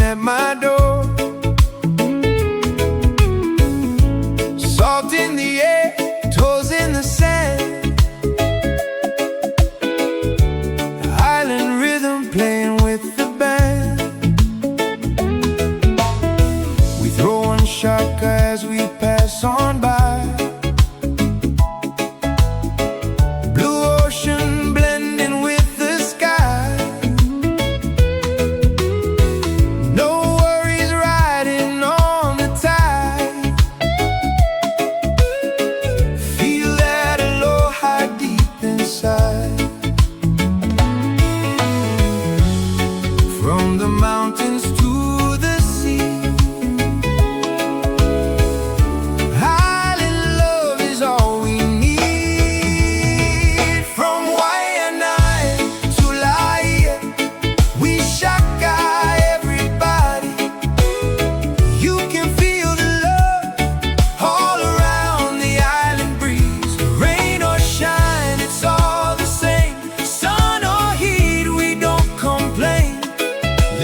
at my door. Salt in the air, toes in the sand, island rhythm playing with the band. We throw one shaka as we pass on by. Blue ocean blending with the sky. No worries riding on the tide. Feel that aloha deep inside. From the mountains to the sea, island love is all we need. From Waiʻanae to Laia, we shaka everybody. You can feel the love all around the island breeze. Rain or shine, it's all the same. Sun or heat, we don't complain.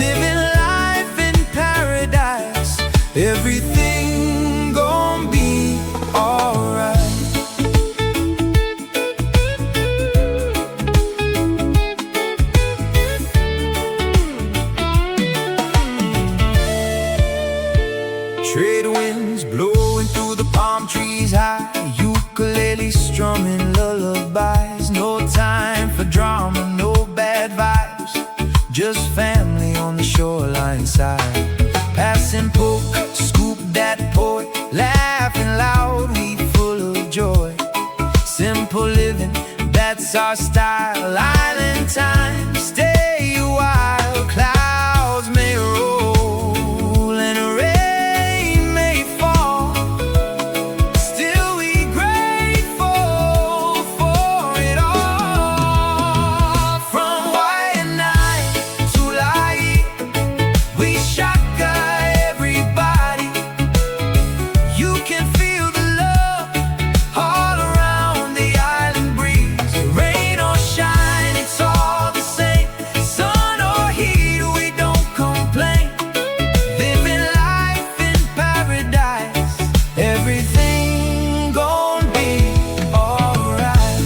Living life in paradise, everything gon' be alright. Trade winds blowing through the palm trees high, ukulele strumming lullabies. No time for drama, no bad vibes, just family on the shoreline side. Passing poke, scoop that port, laughing loud, we full of joy. Simple living, that's our style. Island time, stay a while. Clouds may roll and rain may fall, still we grateful for it all. From Waiʻanae to Laia, we shaka everybody. You can feel the love all around the island breeze. Rain or shine, it's all the same. Sun or heat, we don't complain. Living life in paradise, everything gon' be alright.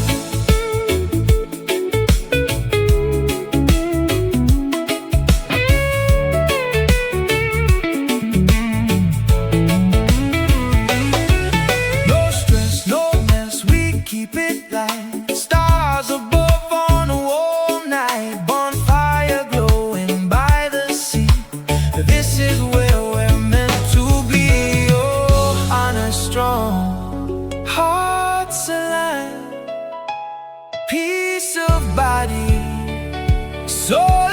No stress, no mess, we keep it light. Stars above on a warm night. Bonfire glowing by the sea. This is where we're meant to be. Ohana strong, hearts aligned, peace of body, soul